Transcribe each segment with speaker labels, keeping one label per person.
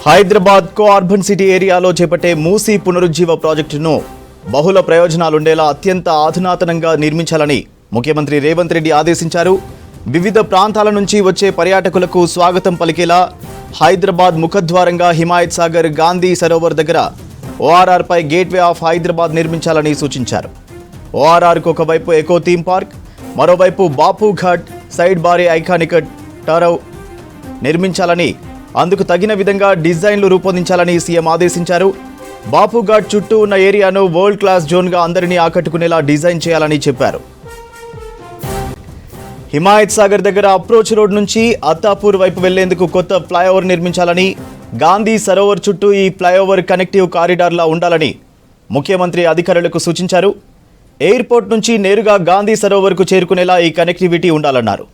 Speaker 1: హైదరాబాద్ కో urban city ఏరియాలో చేపట్టే మూసీ పునరుజ్జీవ ప్రాజెక్టును బహుళ ప్రయోజనాలుండేలా అత్యంత అధునాతనంగా నిర్మించాలని ముఖ్యమంత్రి రేవంత్ రెడ్డి ఆదేశించారు. వివిధ ప్రాంతాల నుంచి వచ్చే పర్యాటకులకు స్వాగతం పలికేలా హైదరాబాద్ ముఖద్వారంగా హిమాయత్ సాగర్ గాంధీ సరోవర్ దగ్గర ఓఆర్ఆర్ పై గేట్వే ఆఫ్ హైదరాబాద్ నిర్మించాలని సూచించారు. ఓఆర్ఆర్కు ఒకవైపు ఎకో థీమ్ పార్క్, మరోవైపు బాపు ఘాట్ సైడ్ బారే ఐకానిక్ టరవ్ నిర్మించాలని, అందుకు తగిన విధంగా డిజైన్లు రూపొందించాలని సీఎం ఆదేశించారు. బాపుఘాట్ చుట్టూ ఉన్న ఏరియాను వరల్డ్ క్లాస్ జోన్గా అందరినీ ఆకట్టుకునేలా డిజైన్ చేయాలని చెప్పారు. హిమాయత్ సాగర్ దగ్గర అప్రోచ్ రోడ్ నుంచి అత్తాపూర్ వైపు వెళ్లేందుకు కొత్త ఫ్లైఓవర్ నిర్మించాలని, గాంధీ సరోవర్ చుట్టూ ఈ ఫ్లైఓవర్ కనెక్టివ్ కారిడార్లా ఉండాలని ముఖ్యమంత్రి అధికారులకు సూచించారు. ఎయిర్పోర్ట్ నుంచి నేరుగా గాంధీ సరోవర్కు చేరుకునేలా ఈ కనెక్టివిటీ ఉండాలన్నారు.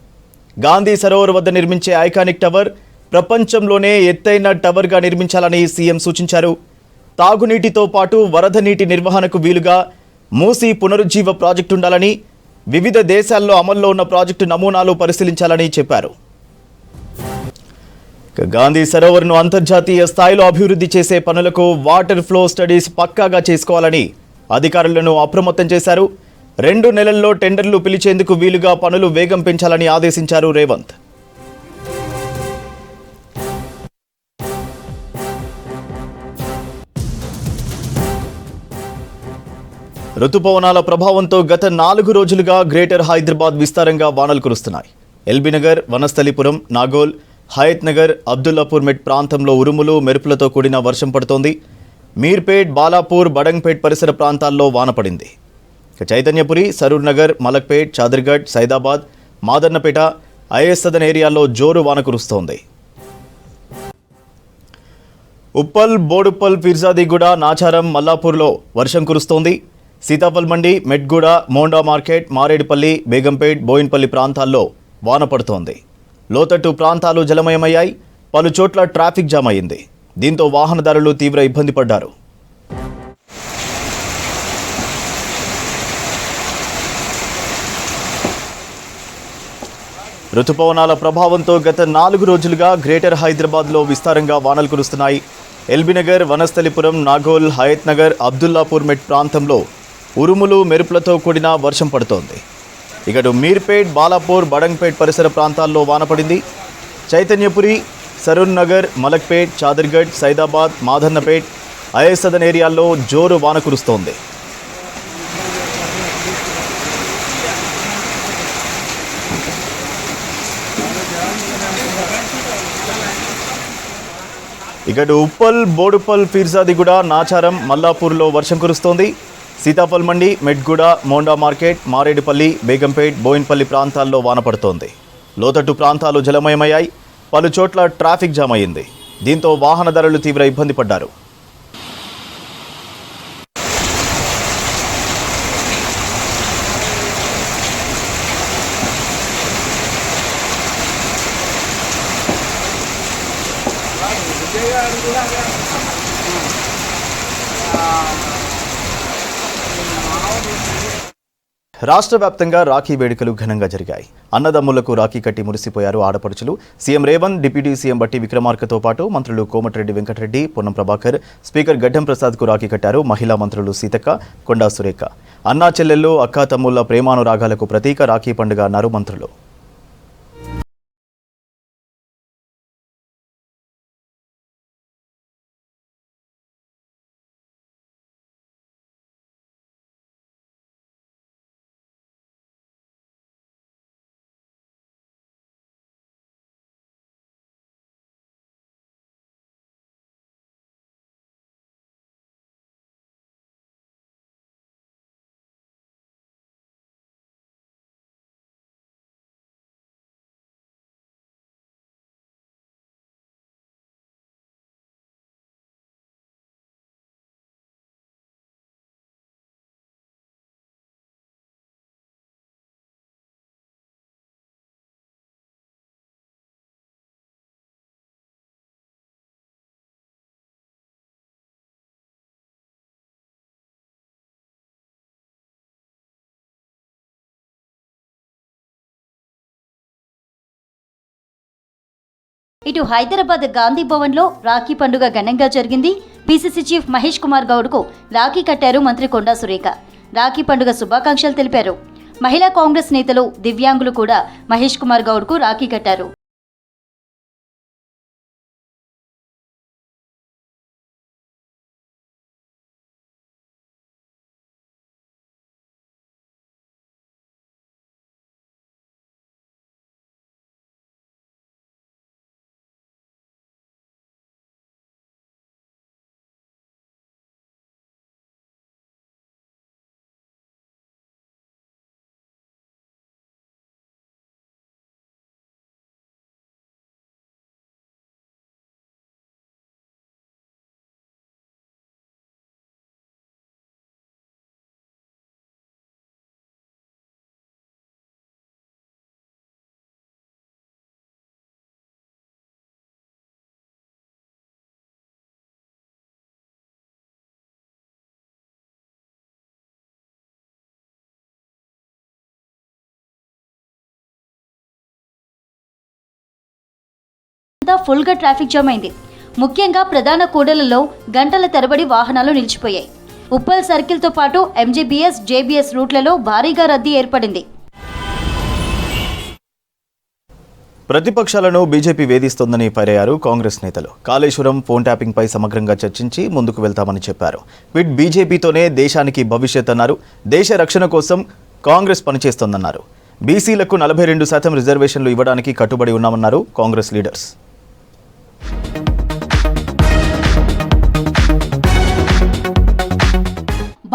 Speaker 1: గాంధీ సరోవర్ వద్ద నిర్మించే ఐకానిక్ టవర్ ప్రపంచంలోనే ఎత్తైన టవర్గా నిర్మించాలని సీఎం సూచించారు. తాగునీటితో పాటు వరద నీటి నిర్వహణకు వీలుగా మూసీ పునరుజ్జీవ ప్రాజెక్టు ఉండాలని, వివిధ దేశాల్లో అమల్లో ఉన్న ప్రాజెక్టు నమూనాలు పరిశీలించాలని చెప్పారు. గాంధీ సరోవర్ను అంతర్జాతీయ స్థాయిలో అభివృద్ధి చేసే పనులకు వాటర్ ఫ్లో స్టడీస్ పక్కాగా చేసుకోవాలని అధికారులను అప్రమత్తం చేశారు. 2 నెలల్లో టెండర్లు పిలిచేందుకు వీలుగా పనులు వేగం పెంచాలని ఆదేశించారు రేవంత్. రుతుపవనాల ప్రభావంతో గత 4 రోజులుగా గ్రేటర్ హైదరాబాద్ విస్తారంగా వానలు కురుస్తున్నాయి. ఎల్బీనగర్, వనస్థలిపురం, నాగోల్, హయత్ నగర్, అబ్దుల్లాపూర్ మెట్ ప్రాంతంలో ఉరుములు మెరుపులతో కూడిన వర్షం పడుతోంది. మీర్పేట్, బాలాపూర్, బడంగ్పేట్ పరిసర ప్రాంతాల్లో వాన పడింది. చైతన్యపురి, సరూర్ నగర్, మలక్పేట్, చాదర్గఢ్, సైదాబాద్, మాదన్నపేట, ఐఎస్ సదన్ ఏరియాల్లో జోరు వాన కురుస్తోంది. ఉప్పల్, బోడుప్పల్, ఫిర్జాదిగూడ, నాచారం, మల్లాపూర్లో వర్షం కురుస్తోంది. సీతాఫల్ మండి, మెట్గూడ, మోండా మార్కెట్, మారేడుపల్లి, బేగంపేట్, బోయిన్పల్లి ప్రాంతాల్లో వాన పడుతోంది. లోతట్టు ప్రాంతాలు జలమయమయ్యాయి. పలు చోట్ల ట్రాఫిక్ జామ్ అయింది. దీంతో వాహనదారులు తీవ్ర ఇబ్బంది పడ్డారు. రుతుపవనాల ప్రభావంతో గత 4 రోజులుగా గ్రేటర్ హైదరాబాద్లో విస్తారంగా వానలు కురుస్తున్నాయి. ఎల్బీనగర్, వనస్థలిపురం, నాగోల్, హయత్ నగర్, అబ్దుల్లాపూర్ మెట్ ప్రాంతంలో ఉరుములు మెరుపులతో కూడిన వర్షం పడుతోంది. ఇకటు మీర్పేట్, బాలాపూర్, బడంగ్పేట్ పరిసర ప్రాంతాల్లో వాన పడింది. చైతన్యపురి, సరూర్ నగర్, మలక్పేట్, చాదర్గఢ్, సైదాబాద్, మాదన్నపేట్, ఐఎస్ సదన్ ఏరియాల్లో జోరు వాన కురుస్తోంది. ఇకడు ఉప్పల్, బోడుప్పల్, ఫిర్జాదిగూడ, నాచారం, మల్లాపూర్లో వర్షం కురుస్తోంది. సీతాఫల్ మండి, మెట్గూడ, మోండా మార్కెట్, మారేడుపల్లి, బేగంపేట్, బోయిన్పల్లి ప్రాంతాల్లో వాన పడుతోంది. లోతట్టు ప్రాంతాలు జలమయమయ్యాయి. పలు చోట్ల ట్రాఫిక్ జామ్ అయింది. దీంతో వాహనదారులు తీవ్ర ఇబ్బంది పడ్డారు. రాష్ట్ర వ్యాప్తంగా రాఖీ వేడుకలు ఘనంగా జరిగాయి. అన్నదమ్ములకు రాఖీ కట్టి మురిసిపోయారు ఆడపడుచులు. సీఎం రేవంత్, డిప్యూటీ సీఎం బట్టి విక్రమార్కతో పాటు మంత్రులు కోమటిరెడ్డి వెంకటరెడ్డి, పొన్నం ప్రభాకర్, స్పీకర్ గడ్డం ప్రసాద్కు రాఖీ కట్టారు. మహిళా మంత్రులు సీతక్క, కొండా సురేఖ. అన్నా చెల్లెళ్ళు, అక్కా తమ్ముళ్ల ప్రేమానురాగాలకు ప్రతీక రాఖీ పండుగ అన్నారు మంత్రులు.
Speaker 2: ఇటు హైదరాబాద్ గాంధీ భవన్లో రాఖీ పండుగ ఘనంగా జరిగింది. పీసీసీ చీఫ్ మహేష్ కుమార్ గౌడ్కు రాఖీ కట్టారు మంత్రి కొండా సురేఖ. రాఖీ పండుగ శుభాకాంక్షలు తెలిపారు. మహిళా కాంగ్రెస్ నేతలు, దివ్యాంగులు కూడా మహేష్ కుమార్ గౌడ్కు రాఖీ కట్టారు. ఫుల్గా ట్రాఫిక్ జామ్ అయింది. ముఖ్యంగా ప్రధాన కూడళ్లలో గంటల తరబడి వాహనాలు నిలిచిపోయాయి. ఉప్పల్ సర్కిల్తో పాటు ఎంజీబీఎస్, జేబీఎస్ రూట్లలో భారీగా రద్దీ ఏర్పడింది.
Speaker 1: ప్రతిపక్షాలను బీజేపీ వేధిస్తోందని ఫైరయ్యారు కాంగ్రెస్ నేతలు. కాళేశ్వరం ఫోన్ ట్యాపింగ్పై సమగ్రంగా చర్చించి ముందుకు వెళ్తామని చెప్పారు. విత్ బీజేపీతోనే దేశానికి భవిష్యత్ అన్నారు. దేశ రక్షణ కోసం కాంగ్రెస్ పనిచేస్తోందన్నారు. బీసీలకు 42% రిజర్వేషన్లు ఇవ్వడానికి కట్టుబడి ఉన్నామన్నారు కాంగ్రెస్ లీడర్స్.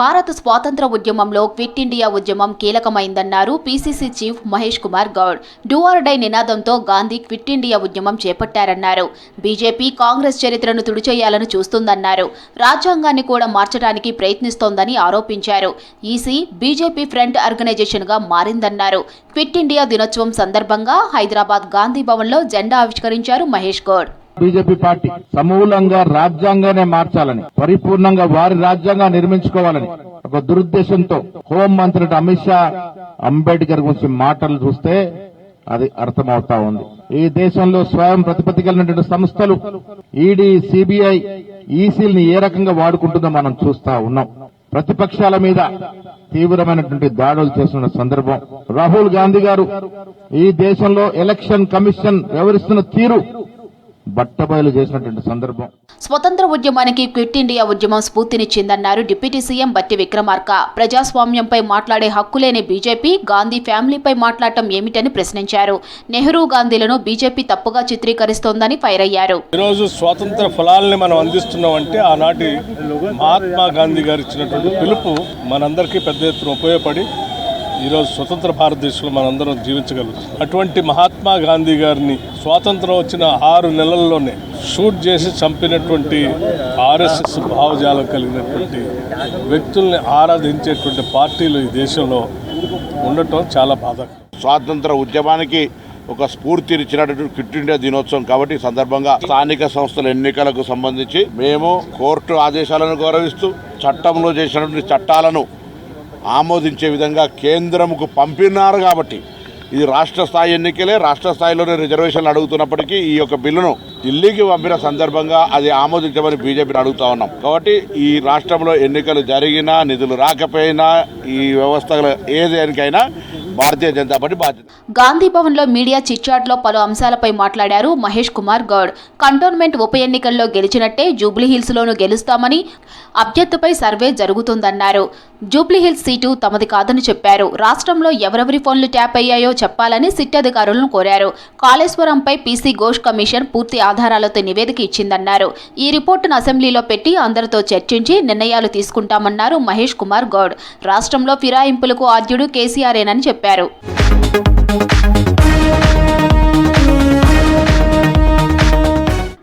Speaker 3: భారత స్వాతంత్ర ఉద్యమంలో క్విట్ ఇండియా ఉద్యమం కీలకమైందన్నారు PCC chief Mahesh Kumar Goud. Do or die నినాదంతో గాంధీ క్విట్ ఇండియా ఉద్యమం చేపట్టారన్నారు. బీజేపీ కాంగ్రెస్ చరిత్రను తుడిచేయాలని చూస్తుందన్నారు. రాజ్యాంగాన్ని కూడా మార్చడానికి ప్రయత్నిస్తోందని ఆరోపించారు. ఈసీ బీజేపీ ఫ్రంట్ ఆర్గనైజేషన్గా మారిందన్నారు. క్విట్ ఇండియా దినోత్సవం సందర్భంగా హైదరాబాద్ గాంధీ భవన్లో జెండా ఆవిష్కరించారు మహేష్ గౌడ్.
Speaker 4: బీజేపీ పార్టీ సమూలంగా రాజ్యాంగానే మార్చాలని, పరిపూర్ణంగా వారి రాజ్యాంగాన్ని నిర్మించుకోవాలని ఒక దురుద్దేశంతో హోం మంత్రి అమిత్ షా అంబేద్కర్ గురించి మాటలు చూస్తే అది అర్థమవుతా ఉంది. ఈ దేశంలో స్వయం ప్రతిపత్తి కలిగినటువంటి సంస్థలు ఈడీ, సిబిఐ, ఈసీల్ని ఏ రకంగా వాడుకుంటుందో మనం చూస్తా ఉన్నాం. ప్రతిపక్షాల మీద తీవ్రమైనటువంటి దాడులు చేస్తున్న సందర్భం. రాహుల్ గాంధీ గారు ఈ దేశంలో ఎలక్షన్ కమిషన్ వ్యవహరిస్తున్న తీరు బట్టబయలు చేసినటువంటి సందర్భం.
Speaker 3: స్వతంత్ర ఉద్యమానికి క్విట్ ఇండియా ఉద్యమం స్ఫూర్తినిచ్చిందన్నారు డిప్యూటీ సీఎం బట్టి విక్రమార్క. ప్రజాస్వామ్యంపై మాట్లాడే హక్కు లేని బీజేపీ గాంధీ ఫ్యామిలీపై మాట్లాడటం ఏమిటని ప్రశ్నించారు. నెహ్రూ, గాంధీలను బీజేపీ తప్పుగా చిత్రీకరిస్తోందని ఫైర్ అయ్యారు.
Speaker 5: ఈరోజు స్వాతంత్ర ఫలాల్ని మనం అందిస్తున్నామంటే ఆనాటి మహాత్మా గాంధీ గారు ఇచ్చినటువంటి పిలుపు మనందరికీ పెద్ద ఎత్తున ఉపయోగపడి ఈరోజు స్వతంత్ర భారతదేశంలో మనందరం జీవించగలుగుతాం. అటువంటి మహాత్మా గాంధీ గారిని స్వాతంత్రం వచ్చిన 6 నెలల్లోనే షూట్ చేసి చంపినటువంటి ఆర్ఎస్ఎస్ భావజాలం కలిగినటువంటి వ్యక్తుల్ని ఆరాధించేటువంటి పార్టీలు ఈ దేశంలో ఉండటం చాలా బాధాకరం.
Speaker 6: స్వాతంత్ర ఉద్యమానికి ఒక స్ఫూర్తినిచ్చినటువంటి క్విట్ ఇండియా దినోత్సవం కాబట్టి ఈ సందర్భంగా స్థానిక సంస్థల ఎన్నికలకు సంబంధించి మేము కోర్టు ఆదేశాలను గౌరవిస్తూ చట్టంలో చేసినటువంటి చట్టాలను ఆమోదించే విధంగా కేంద్రంకు పంపినారు. కాబట్టి ఇది రాష్ట్ర స్థాయి ఎన్నికలే, రాష్ట్ర స్థాయిలోనే రిజర్వేషన్లు అడుగుతున్నప్పటికీ ఈ యొక్క బిల్లును ఢిల్లీకి పంపిన సందర్భంగా అది ఆమోదించమని బీజేపీని అడుగుతా ఉన్నాం. కాబట్టి ఈ రాష్ట్రంలో ఎన్నికలు జరిగినా, నిధులు రాకపోయినా, ఈ వ్యవస్థలో ఏదేనికైనా భారతీయ జనతా పార్టీ బాధ్యత.
Speaker 3: గాంధీ భవన్ లో మీడియా చిట్చాట్లో పలు అంశాలపై మాట్లాడారు మహేష్ కుమార్ గౌడ్. కంటోన్మెంట్ ఉప ఎన్నికల్లో గెలిచినట్టే జూబ్లీహిల్స్ లోనూ గెలుస్తామని, అభ్యర్థిపై సర్వే జరుగుతుందన్నారు. జూబ్లీహిల్స్ సీటు తమది కాదని చెప్పారు. రాష్ట్రంలో ఎవరెవరి ఫోన్లు ట్యాప్ అయ్యాయో చెప్పాలని సిట్ అధికారులను కోరారు. కాళేశ్వరంపై పీసీ ఘోష్ కమిషన్ పూర్తి ఆధారాలతో నివేదిక ఇచ్చిందన్నారు. ఈ రిపోర్టును అసెంబ్లీలో పెట్టి అందరితో చర్చించి నిర్ణయాలు తీసుకుంటామన్నారు మహేష్ కుమార్ గౌడ్. రాష్ట్రంలో ఫిరాయింపులకు ఆద్యుడు కేసీఆర్ఏనని చెప్పారు.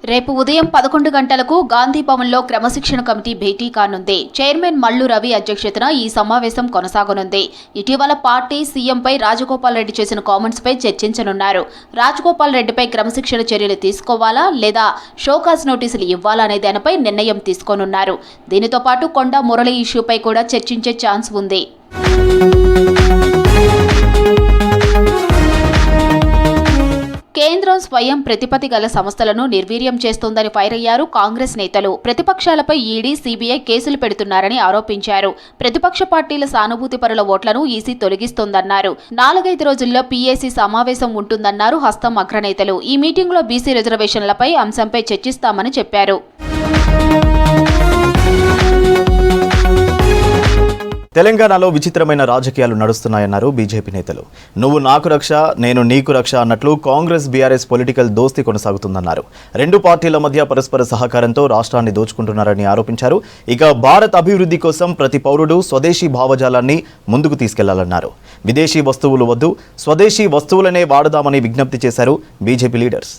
Speaker 3: రేపు ఉదయం 11 గంటలకు గాంధీ భవన్లో క్రమశిక్షణ కమిటీ భేటీ కానుంది. చైర్మన్ మల్లు రవి అధ్యక్షతన ఈ సమావేశం కొనసాగనుంది. ఇటీవల పార్టీ సీఎంపై రాజగోపాల్ రెడ్డి చేసిన కామెంట్స్పై చర్చించనున్నారు. రాజగోపాల్ రెడ్డిపై క్రమశిక్షణ చర్యలు తీసుకోవాలా లేదా షోకాజ్ నోటీసులు ఇవ్వాలా అనే దానిపై నిర్ణయం తీసుకోనున్నారు. దీనితో పాటు కొండా మురళి ఇష్యూపై కూడా చర్చించే ఛాన్స్ ఉంది. కేంద్రం కేంద్రం స్వయం ప్రతిపత్తి గల సంస్థలను నిర్వీర్యం చేస్తోందని ఫైర్ అయ్యారు కాంగ్రెస్ నేతలు. ప్రతిపక్షాలపై ఈడీ, సీబీఐ కేసులు పెడుతున్నారని ఆరోపించారు. ప్రతిపక్ష పార్టీల సానుభూతి పరుల ఓట్లను ఈసీ తొలగిస్తోందన్నారు. 4-5 రోజుల్లో పీఏసీ సమావేశం ఉంటుందన్నారు హస్తం అగ్రనేతలు. ఈ మీటింగ్లో బీసీ రిజర్వేషన్లపై అంశంపై చర్చిస్తామని చెప్పారు.
Speaker 1: తెలంగాణలో విచిత్రమైన రాజకీయాలు నడుస్తున్నాయన్నారు బీజేపీ నేతలు. నువ్వు నాకు రక్ష, నేను నీకు రక్ష అన్నట్లు కాంగ్రెస్ బీఆర్ఎస్ పొలిటికల్ దోస్తీ కొనసాగుతుందన్నారు. రెండు పార్టీల మధ్య పరస్పర సహకారంతో రాష్ట్రాన్ని దోచుకుంటున్నారని ఆరోపించారు. ఇక భారత్ అభివృద్ధి కోసం ప్రతి పౌరుడు స్వదేశీ భావజాలాన్ని ముందుకు తీసుకెళ్లాలన్నారు. విదేశీ వస్తువులు వద్దు, స్వదేశీ వస్తువులనే వాడదామని విజ్ఞప్తి చేశారు బీజేపీ లీడర్స్.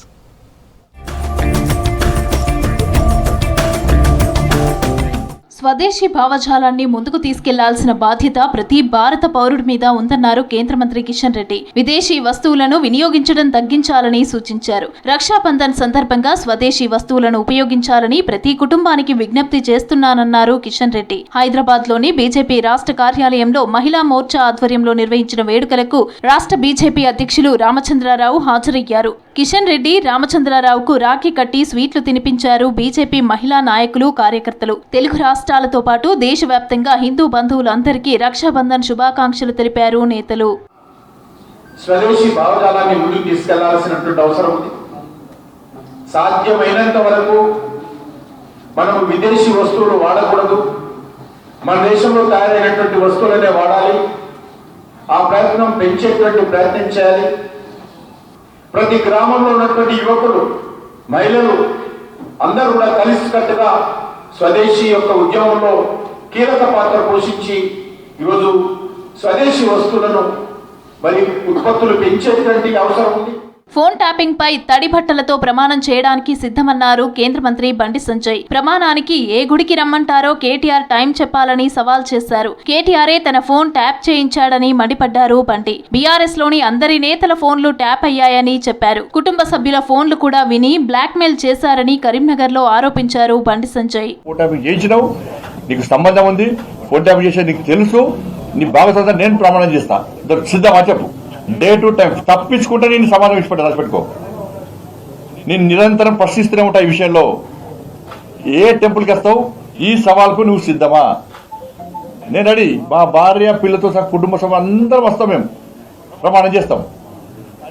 Speaker 7: స్వదేశీ భావజాలాన్ని ముందుకు తీసుకెళ్లాల్సిన బాధ్యత ప్రతి భారత పౌరుడి మీద ఉందన్నారు కేంద్ర మంత్రి కిషన్ రెడ్డి. విదేశీ వస్తువులను వినియోగించడం తగ్గించాలని సూచించారు. రక్షాబంధన్ సందర్భంగా స్వదేశీ వస్తువులను ఉపయోగించాలని ప్రతి కుటుంబానికి విజ్ఞప్తి చేస్తున్నానన్నారు కిషన్ రెడ్డి. హైదరాబాద్ లోని బీజేపీ రాష్ట్ర కార్యాలయంలో మహిళా మోర్చా ఆధ్వర్యంలో నిర్వహించిన వేడుకలకు రాష్ట్ర బీజేపీ అధ్యక్షులు రామచంద్రరావు హాజరయ్యారు. కిషన్ రెడ్డి రామచంద్రరావుకు రాఖీ కట్టి స్వీట్లు తినిపించారు బీజేపీ మహిళా నాయకులు, కార్యకర్తలు. తెలుగు రాష్ట్రాలతో పాటు దేశవ్యాప్తంగా హిందూ బంధువులందరికీ రక్షాబంధన్ శుభాకాంక్షలు తెలిపారు నేతలు.
Speaker 8: స్వదేశీ భావజాలాన్ని ముందుకు తీసుకెళ్లాల్సినటువంటి అవసరం ఉంది. సాధ్యమైనంత వరకు మనం విదేశీ వస్తువులు వాడకూడదు. మన దేశంలో తయారైనటువంటి వస్తువులనే వాడాలి. ఆ ప్రయత్నం పెంచేటువంటి ప్రయత్నం చేయాలి. ప్రతి గ్రామంలో ఉన్నటువంటి యువకులు, మహిళలు అందరూ కూడా కలిసికట్టుగా స్వదేశీ యొక్క ఉద్యమంలో కీలక పాత్ర పోషించి ఈరోజు స్వదేశీ వస్తువులను మరి ఉత్పత్తులు పెంచేటువంటి అవసరం ఉంది.
Speaker 7: ఫోన్ ట్యాపింగ్ పై తడి బట్టలతో ప్రమాణం చేయడానికి సిద్ధమన్నారు కేంద్ర మంత్రి బండి సంజయ్. ప్రమాణానికి ఏ గుడికి రమ్మంటారో కేటీఆర్ టైం చెప్పాలని సవాల్ చేశారు. కేటీఆరే తన ఫోన్ ట్యాప్ చేయించాడని మండిపడ్డారు బండి. బీఆర్ఎస్ లోని అందరి నేతల ఫోన్లు ట్యాప్ అయ్యాయని చెప్పారు. కుటుంబ సభ్యుల ఫోన్లు కూడా విని బ్లాక్ మెయిల్ చేశారని కరీంనగర్ లో ఆరోపించారు బండి సంజయ్.
Speaker 9: నీకు సంబంధం ఉంది, ఫోన్ ట్యాప్ చేసే నీకు తెలుసు, నీ భాగస్వామ్యం నేను ప్రమాణం చేస్తా, సిద్ధమా చెప్పు. డే టు టైం తప్పించుకుంటే నేను సమాధానం ఇచ్చిపెట్టా, రాసిపెట్టుకో. నేను నిరంతరం ప్రశ్నిస్తూనే ఉంటా ఈ విషయంలో. ఏ టెంపుల్కి వస్తావు, ఈ సవాల్కు నువ్వు సిద్ధమా? నేను రెడీ. మా భార్య, పిల్లతో సహా కుటుంబ సభ్యులు అందరం వస్తాం, మేము ప్రమాణం చేస్తాం.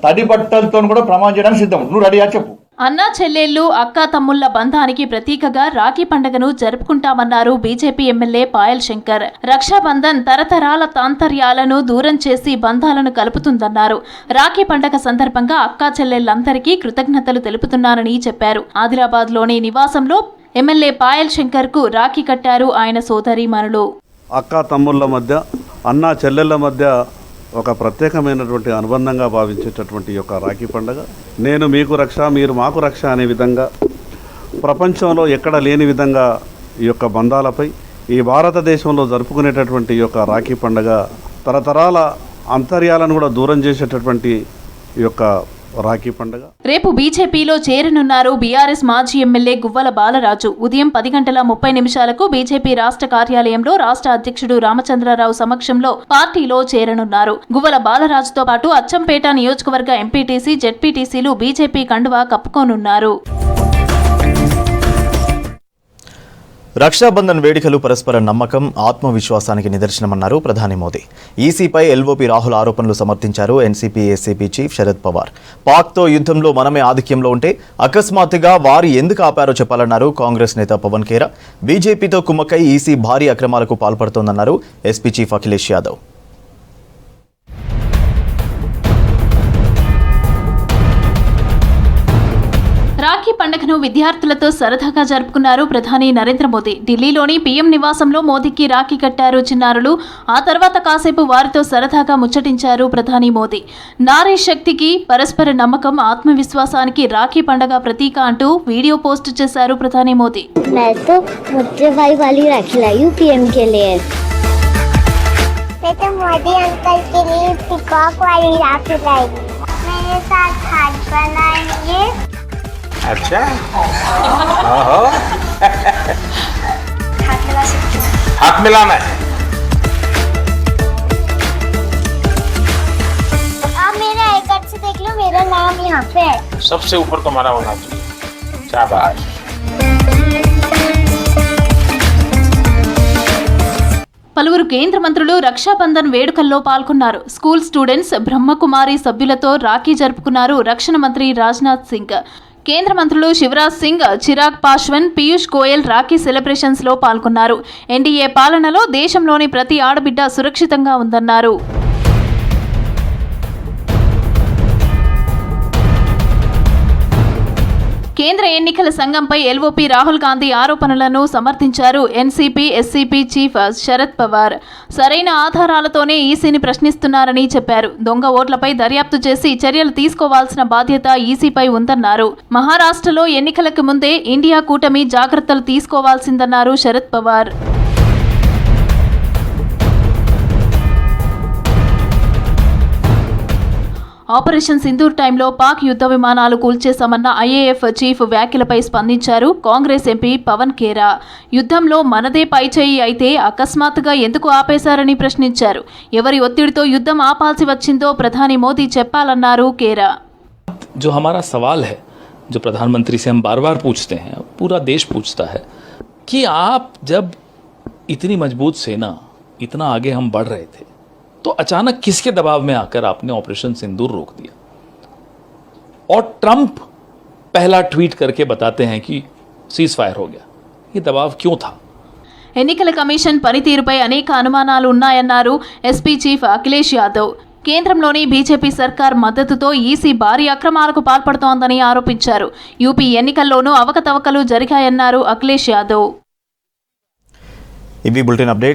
Speaker 9: తడి బట్టలతో కూడా ప్రమాణం చేయడానికి సిద్ధం. నువ్వు రెడీ అని చెప్పు.
Speaker 7: అన్నా చెల్లెళ్లు, అక్కా తమ్ముళ్ల బంధానికి ప్రతీకగా రాఖీ పండుగను జరుపుకుంటామన్నారు బీజేపీ ఎమ్మెల్యే పాయల్ శంకర్. రక్షాబంధన్ తరతరాల తాంతర్యాలను దూరం చేసి బంధాలను కలుపుతుందన్నారు. రాఖీ పండుగ సందర్భంగా అక్కా చెల్లెళ్లందరికీ కృతజ్ఞతలు తెలుపుతున్నానని చెప్పారు. ఆదిలాబాద్ లోని నివాసంలో ఎమ్మెల్యే పాయల్ శంకర్ కు రాఖీ కట్టారు ఆయన సోదరీమణులు.
Speaker 10: అక్కా తమ్ముళ్ల మధ్య, అన్నా చెల్లెళ్ల మధ్య ఒక ప్రత్యేకమైనటువంటి అనుబంధంగా భావించేటటువంటి యొక్క రాఖీ పండుగ, నేను మీకు రక్ష, మీరు మాకు రక్ష అనే విధంగా ప్రపంచంలో ఎక్కడ లేని విధంగా ఈ యొక్క బంధాలపై ఈ భారతదేశంలో జరుపుకునేటటువంటి యొక్క రాఖీ పండుగ తరతరాల అంతర్యాలను కూడా దూరం చేసేటటువంటి ఈ యొక్క రాఖీ పండుగ.
Speaker 7: రేపు బీజేపీలో చేరనున్నారు బీఆర్ఎస్ మాజీ ఎమ్మెల్యే గువ్వల బాలరాజు. ఉదయం 10:30 బీజేపీ రాష్ట్ర కార్యాలయంలో రాష్ట్ర అధ్యక్షుడు రామచంద్రరావు సమక్షంలో పార్టీలో చేరనున్నారు. గువ్వల బాలరాజుతో పాటు అచ్చంపేట నియోజకవర్గ ఎంపీటీసీ, జెడ్పీటీసీలు బీజేపీ కండువా కప్పుకోనున్నారు.
Speaker 1: రక్షాబంధన్ వేడుకలు పరస్పర నమ్మకం, ఆత్మవిశ్వాసానికి నిదర్శనమన్నారు ప్రధాని మోదీ. ఈసీపై ఎల్ఓపీ రాహుల్ ఆరోపణలు సమర్థించారు NCP ACP chief Sharad Pawar. పాక్తో యుద్ధంలో మనమే ఆధిక్యంలో ఉంటే అకస్మాత్తుగా వారు ఎందుకు ఆపారో చెప్పాలన్నారు కాంగ్రెస్ నేత పవన్ ఖేరా. బీజేపీతో కుమ్మక్కై ఈసీ భారీ అక్రమాలకు పాల్పడుతోందన్నారు ఎస్పీ చీఫ్ అఖిలేష్ యాదవ్.
Speaker 7: రాఖీ పండుగను విద్యార్థులతో సరదాగా జరుపుకున్నారు ప్రధాని నరేంద్ర మోదీ. ఢిల్లీలోని పీఎం నివాసంలో మోదీకి రాఖీ కట్టారు చిన్నారులు. ఆ తర్వాత కాసేపు వారితో సరదాగా ముచ్చటించారు ప్రధాని మోదీ. నారీ శక్తికి, పరస్పర నమ్మకం, ఆత్మవిశ్వాసానికి రాఖీ పండుగ ప్రతీక అంటూ వీడియో పోస్ట్ చేశారు ప్రధాని మోదీ.
Speaker 11: मोदी अंकल के लिए पीकॉक वाली राखी लाएगी, मेरे साथ हाथ बनाएंगे।
Speaker 12: अच्छा
Speaker 11: हाथ मिला सकते हैं,
Speaker 12: हाथ मिलाना है।
Speaker 11: आप मेरे आई कार्ड से देख लो, मेरा नाम यहाँ पे है।
Speaker 12: सबसे ऊपर तुम्हारा होना चाहिए। शाबाश।
Speaker 7: పలువురు కేంద్ర మంత్రులు రక్షాబంధన్ వేడుకల్లో పాల్గొన్నారు. స్కూల్ స్టూడెంట్స్ బ్రహ్మకుమారి సభ్యులతో రాఖీ జరుపుకున్నారు రక్షణ మంత్రి రాజ్నాథ్ సింగ్. కేంద్ర మంత్రులు శివరాజ్ సింగ్, చిరాగ్ పాశ్వాన్, పీయూష్ గోయల్ రాఖీ సెలబ్రేషన్స్ లో పాల్గొన్నారు. ఎన్డీఏ పాలనలో దేశంలోని ప్రతి ఆడబిడ్డ సురక్షితంగా ఉందన్నారు. కేంద్ర ఎన్నికల సంఘంపై ఎల్ఓపీ రాహుల్ గాంధీ ఆరోపణలను సమర్థించారు NCP SCP chief Sharad Pawar. సరైన ఆధారాలతోనే ఈసీని ప్రశ్నిస్తున్నారని చెప్పారు. దొంగ ఓట్లపై దర్యాప్తు చేసి చర్యలు తీసుకోవాల్సిన బాధ్యత ఈసీపై ఉందన్నారు. మహారాష్ట్రలో ఎన్నికలకు ముందే ఇండియా కూటమి జాగ్రత్తలు తీసుకోవాల్సిందన్నారు శరద్ పవార్. ఆపరేషన్ సింధూర్ టైంలో పాక్ యుద్ధ విమానాలు కూల్చేశామన్న ఐఏఎఫ్ చీఫ్ వ్యాఖ్యలపై స్పందించారు కాంగ్రెస్ ఎంపీ పవన్ ఖేరా. యుద్ధంలో మనదే పైచేయి అయితే అకస్మాత్తుగా ఎందుకు ఆపేశారని ప్రశ్నించారు. ఎవరి ఒత్తిడితో యుద్ధం ఆపాల్సి వచ్చిందో ప్రధాని మోదీ చెప్పాలన్నారు ఖేరా.
Speaker 13: जो हमारा सवाल है, जो प्रधानमंत्री से हम बार बार पूछते हैं, पूरा देश पूछता है कि आप जब इतनी मजबूत सेना, इतना आगे हम बढ़ रहे थे, तो अचानक किसके दबाव में आकर आपने ऑपरेशन सिंदूर रोक दिया? और ट्रंप पहला ट्वीट करके बताते हैं कि सीज फायर हो गया. ये दबाव क्यों था?
Speaker 7: ఎన్నికల కమిషన్ పనితీరుపై అనేక అనుమానాలు ఉన్నాయన్నారు ఎస్పీ చీఫ్ అఖిలేష్ యాదవ్. కేంద్రంలోని బీజేపీ సర్కార్ మద్దతుతో ఈసీ భారీ అక్రమాలకు పాల్పడుతోందని ఆరోపించారు. యూపీ ఎన్నికల్లోనూ అవకతవకలు జరిగాయన్నారు అఖిలేష్ యాదవ్.
Speaker 1: ఇవి బులెటిన్ అప్డేట్స్.